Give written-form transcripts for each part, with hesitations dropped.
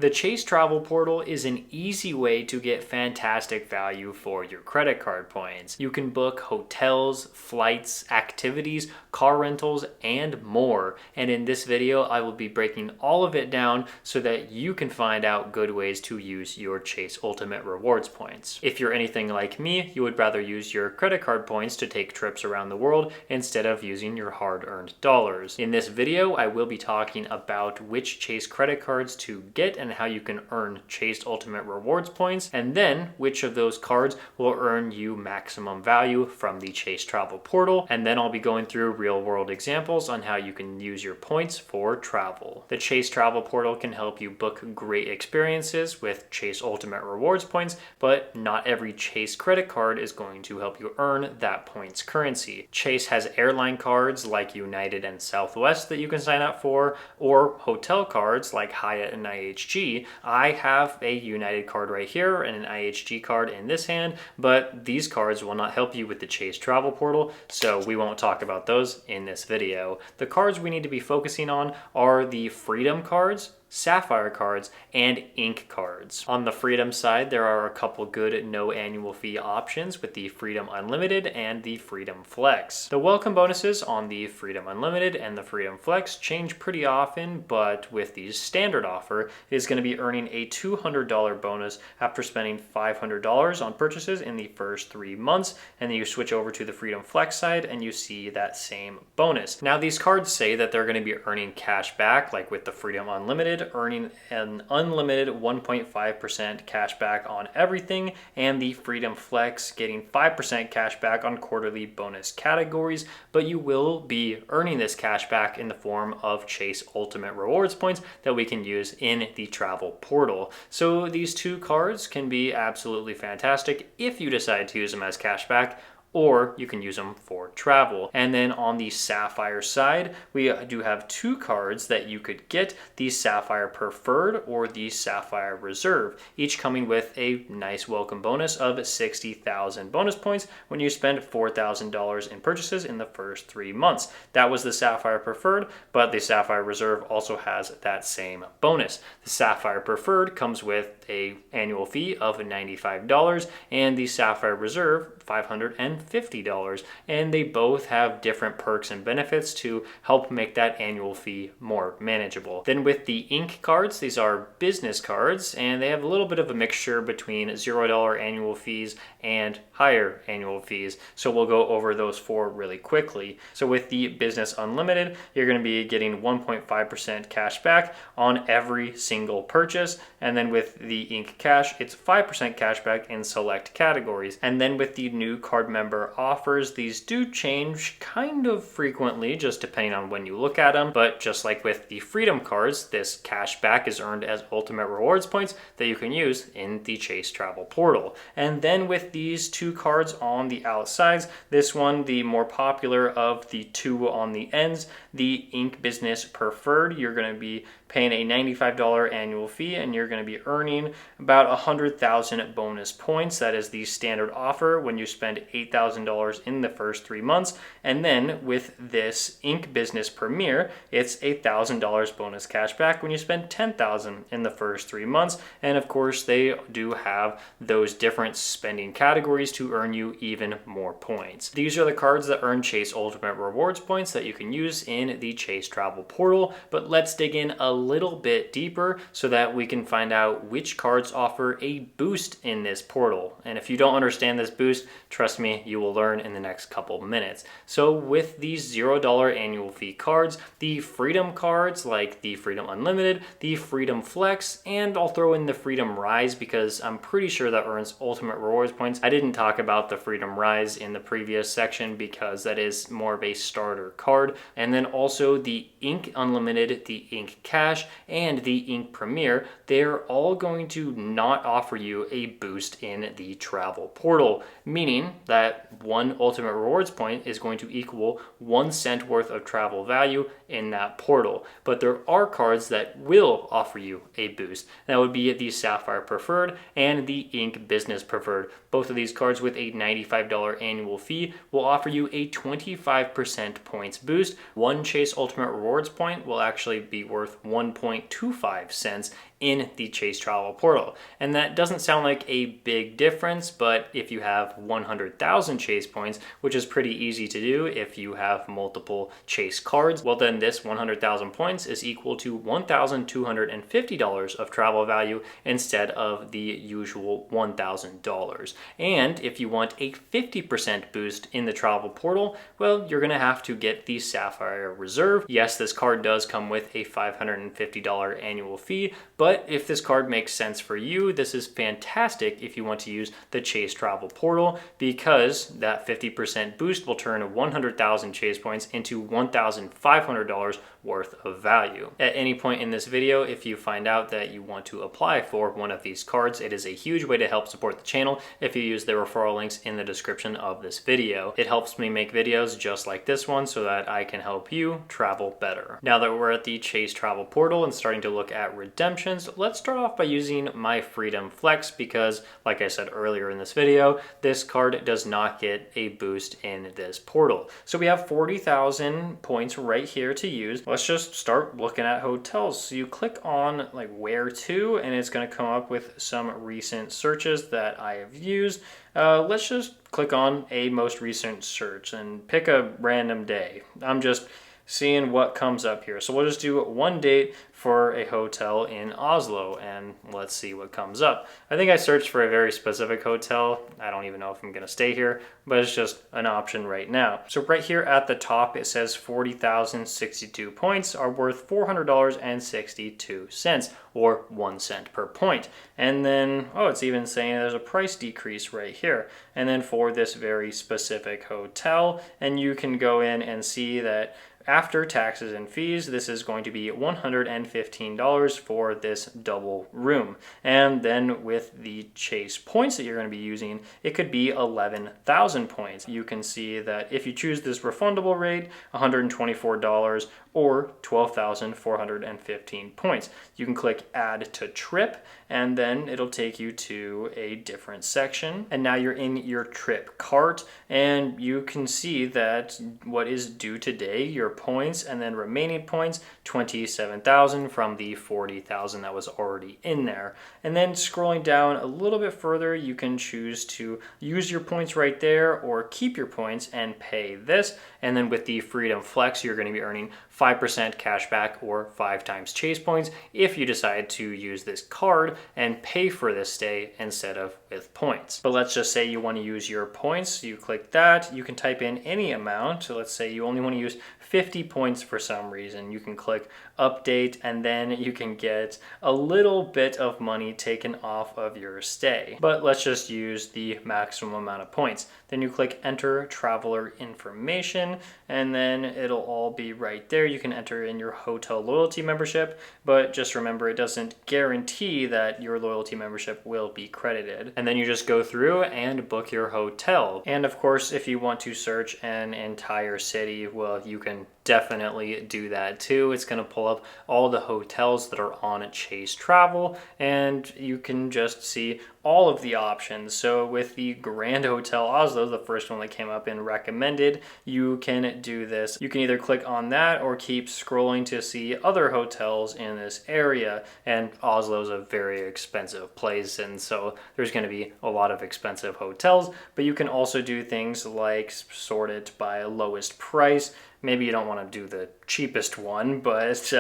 The Chase Travel Portal is an easy way to get fantastic value for your credit card points. You can book hotels, flights, activities, car rentals, and more. And in this video, I will be breaking all of it down so that you can find out good ways to use your Chase Ultimate Rewards points. If you're anything like me, you would rather use your credit card points to take trips around the world instead of using your hard-earned dollars. In this video, I will be talking about which Chase credit cards to get and how you can earn Chase Ultimate Rewards points, and then which of those cards will earn you maximum value from the Chase Travel Portal. And then I'll be going through real-world examples on how you can use your points for travel. The Chase Travel Portal can help you book great experiences with Chase Ultimate Rewards points, but not every Chase credit card is going to help you earn that points currency. Chase has airline cards like United and Southwest that you can sign up for, or hotel cards like Hyatt and IHG. I have a United card right here and an IHG card in this hand, but these cards will not help you with the Chase Travel Portal, so we won't talk about those in this video. The cards we need to be focusing on are the Freedom cards, Sapphire cards, and Ink cards. On the Freedom side, there are a couple good no annual fee options with the Freedom Unlimited and the Freedom Flex. The welcome bonuses on the Freedom Unlimited and the Freedom Flex change pretty often, but with the standard offer, it is going to be earning a $200 bonus after spending $500 on purchases in the first 3 months, and then you switch over to the Freedom Flex side and you see that same bonus. Now these cards say that they're going to be earning cash back, like with the Freedom Unlimited, earning an unlimited 1.5% cash back on everything, and the Freedom Flex getting 5% cash back on quarterly bonus categories, but you will be earning this cash back in the form of Chase Ultimate Rewards points that we can use in the travel portal. So these two cards can be absolutely fantastic if you decide to use them as cash back, or you can use them for travel. And then on the Sapphire side, we do have two cards that you could get, the Sapphire Preferred or the Sapphire Reserve, each coming with a nice welcome bonus of 60,000 bonus points when you spend $4,000 in purchases in the first 3 months. That was the Sapphire Preferred, but the Sapphire Reserve also has that same bonus. The Sapphire Preferred comes with an annual fee of $95, and the Sapphire Reserve $550, and they both have different perks and benefits to help make that annual fee more manageable. Then with the Ink cards, these are business cards, and they have a little bit of a mixture between $0 annual fees and higher annual fees, so we'll go over those four really quickly. So with the Business Unlimited, you're going to be getting 1.5% cash back on every single purchase, and then with the Ink Cash, it's 5% cash back in select categories. And then with the new card member offers, these do change kind of frequently just depending on when you look at them, but just like with the Freedom cards, this cash back is earned as Ultimate Rewards points that you can use in the Chase Travel Portal. And then with these two cards on the outsides, this one, the more popular of the two on the ends, the Ink Business Preferred, you're going to be paying a $95 annual fee, and you're going to be earning about 100,000 bonus points. That is the standard offer when you spend $8,000 in the first 3 months. And then with this Ink Business Premier, it's $1,000 bonus cash back when you spend $10,000 in the first 3 months. And of course, they do have those different spending categories to earn you even more points. These are the cards that earn Chase Ultimate Rewards points that you can use in the Chase Travel Portal. But let's dig in a little bit deeper so that we can find out which cards offer a boost in this portal. And if you don't understand this boost, trust me, you will learn in the next couple minutes. So with these $0 annual fee cards, the Freedom cards like the Freedom Unlimited, the Freedom Flex, and I'll throw in the Freedom Rise because I'm pretty sure that earns Ultimate Rewards points. I didn't talk about the Freedom Rise in the previous section because that is more of a starter card. And then also the Ink Unlimited, the Ink Cash, and the Ink Premier, they're all going to not offer you a boost in the travel portal, meaning that one Ultimate Rewards point is going to equal 1 cent worth of travel value in that portal. But there are cards that will offer you a boost. That would be the Sapphire Preferred and the Ink Business Preferred. Both of these cards with a $95 annual fee will offer you a 25% points boost. One Chase Ultimate Rewards point will actually be worth 1.25 cents in the Chase Travel Portal. And that doesn't sound like a big difference, but if you have 100,000 Chase points, which is pretty easy to do if you have multiple Chase cards, well then this 100,000 points is equal to $1,250 of travel value instead of the usual $1,000. And if you want a 50% boost in the travel portal, well, you're gonna have to get the Sapphire Reserve. Yes, this card does come with a $550 annual fee, but if this card makes sense for you, this is fantastic if you want to use the Chase Travel Portal, because that 50% boost will turn 100,000 Chase points into $1,500 worth of value. At any point in this video, if you find out that you want to apply for one of these cards, it is a huge way to help support the channel if you use the referral links in the description of this video. It helps me make videos just like this one so that I can help you travel better. Now that we're at the Chase Travel Portal and starting to look at redemptions, let's start off by using my Freedom Flex because, like I said earlier in this video, this card does not get a boost in this portal. So we have 40,000 points right here to use. Let's just start looking at hotels. So you click on like where to, and it's going to come up with some recent searches that I have used. Let's just click on a most recent search and pick a random day. I'm just seeing what comes up here. So we'll just do one date for a hotel in Oslo and let's see what comes up. I think I searched for a very specific hotel. I don't even know if I'm gonna stay here, but it's just an option right now. So right here at the top, it says 40,062 points are worth $400.62 or 1 cent per point. And then, oh, it's even saying there's a price decrease right here. And then for this very specific hotel, and you can go in and see that after taxes and fees, this is going to be $115 for this double room. And then with the Chase points that you're going to be using, it could be 11,000 points. You can see that if you choose this refundable rate, $124 or 12,415 points. You can click add to trip and then it'll take you to a different section. And now you're in your trip cart and you can see that what is due today, your points and then remaining points, 27,000 from the 40,000 that was already in there. And then scrolling down a little bit further, you can choose to use your points right there or keep your points and pay this. And then with the Freedom Flex, you're going to be earning 5% cash back or 5 times Chase points if you decide to use this card and pay for this stay instead of with points. But let's just say you want to use your points. You click that. You can type in any amount. So let's say you only want to use 50 points for some reason. You can click update and then you can get a little bit of money taken off of your stay. But let's just use the maximum amount of points. Then you click enter traveler information and then it'll all be right there. You can enter in your hotel loyalty membership, but just remember it doesn't guarantee that your loyalty membership will be credited. And then you just go through and book your hotel. And of course, if you want to search an entire city, well, you can definitely do that too. It's going to pull up all the hotels that are on Chase Travel and you can just see all of the options. So with the Grand Hotel Oslo, the first one that came up in recommended, you can do this. You can either click on that or keep scrolling to see other hotels in this area. And Oslo is a very expensive place, and so there's going to be a lot of expensive hotels, but you can also do things like sort it by lowest price. Maybe you don't want to do the cheapest one, but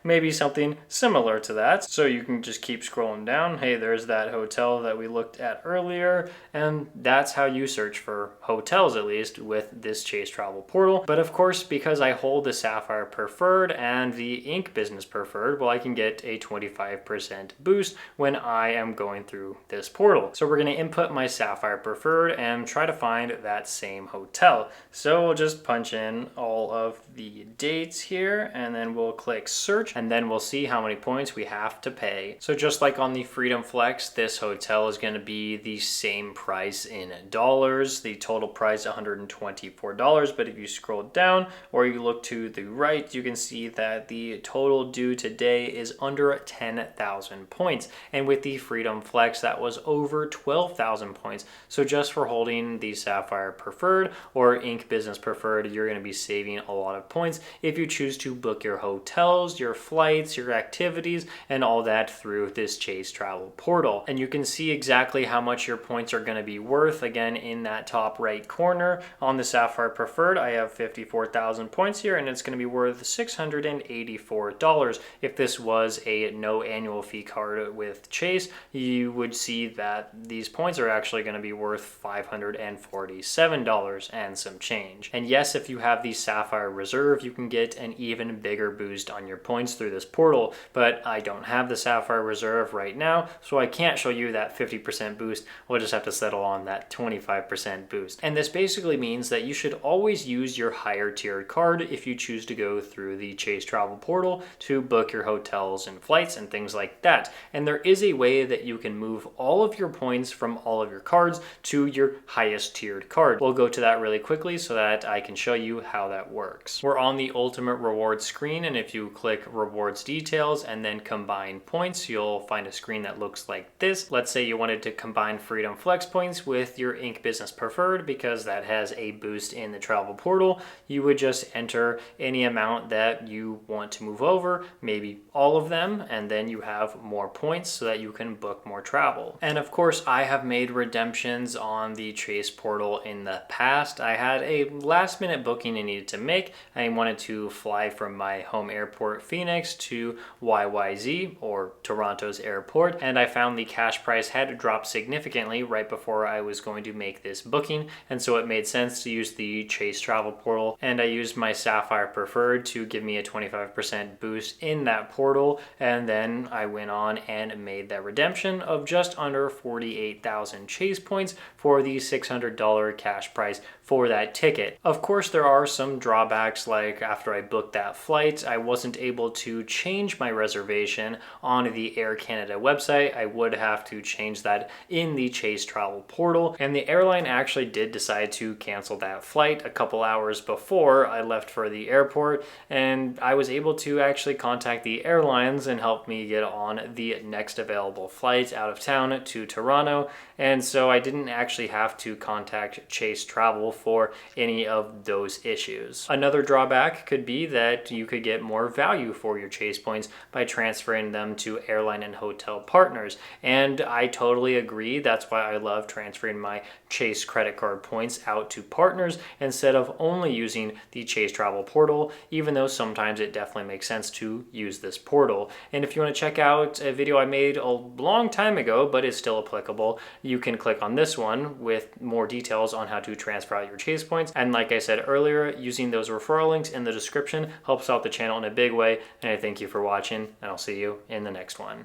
maybe something similar to that. So you can just keep scrolling down. Hey, there's that hotel that we looked at earlier. And that's how you search for hotels, at least with this Chase Travel Portal. But of course, because I hold the Sapphire Preferred and the Ink Business Preferred, well, I can get a 25% boost when I am going through this portal. So we're going to input my Sapphire Preferred and try to find that same hotel. So we'll just punch in all of the dates here and then we'll click search and then we'll see how many points we have to pay. So just like on the Freedom Flex, this hotel is going to be the same price in dollars, the total price $124, but if you scroll down or you look to the right, you can see that the total due today is under 10,000 points, and with the Freedom Flex that was over 12,000 points. So just for holding the Sapphire Preferred or Ink Business Preferred, you're going to be saving a lot of points if you choose to book your hotels, your flights, your activities, and all that through this Chase travel portal. And you can see exactly how much your points are going to be worth. Again, in that top right corner on the Sapphire Preferred, I have 54,000 points here, and it's going to be worth $684. If this was a no annual fee card with Chase, you would see that these points are actually going to be worth $547 and some change. And yes, if you have the Sapphire Reserve, you can get an even bigger boost on your points through this portal, but I don't have the Sapphire Reserve right now, so I can't show you that 50% boost. We'll just have to settle on that 25% boost. And this basically means that you should always use your higher tiered card if you choose to go through the Chase travel portal to book your hotels and flights and things like that. And there is a way that you can move all of your points from all of your cards to your highest tiered card. We'll go to that really quickly so that I can show you how that works. We're on the Ultimate Rewards screen, and if you click Rewards Details and then Combine Points, you'll find a screen that looks like this. Let's say you wanted to combine Freedom Flex points with your Ink Business Preferred because that has a boost in the travel portal. You would just enter any amount that you want to move over, maybe all of them, and then you have more points so that you can book more travel. And of course, I have made redemptions on the Chase portal in the past. I had a last minute booking I needed to make. I wanted to fly from my home airport, Phoenix, to YYZ, or Toronto's airport, and I found the cash price had dropped significantly right before I was going to make this booking, and so it made sense to use the Chase travel portal, and I used my Sapphire Preferred to give me a 25% boost in that portal, and then I went on and made that redemption of just under 48,000 Chase points for the $600 cash price for that ticket. Of course, there are some drawbacks, like after I booked that flight, I wasn't able to change my reservation on the Air Canada website. I would have to change that in the Chase travel portal, and the airline actually did decide to cancel that flight a couple hours before I left for the airport, and I was able to actually contact the airlines and help me get on the next available flight out of town to Toronto, and so I didn't actually have to contact Chase Travel for any of those issues. Another drawback could be that you could get more value for your Chase points by transferring them to airline and hotel partners, and I totally agree. That's why I love transferring my Chase credit card points out to partners instead of only using the Chase travel portal, even though sometimes it definitely makes sense to use this portal. And if you want to check out a video I made a long time ago, but it's still applicable, you can click on this one with more details on how to transfer out your Chase points. And like I said earlier, using those referral links in the description helps out the channel in a big way. And I thank you for watching, and I'll see you in the next one.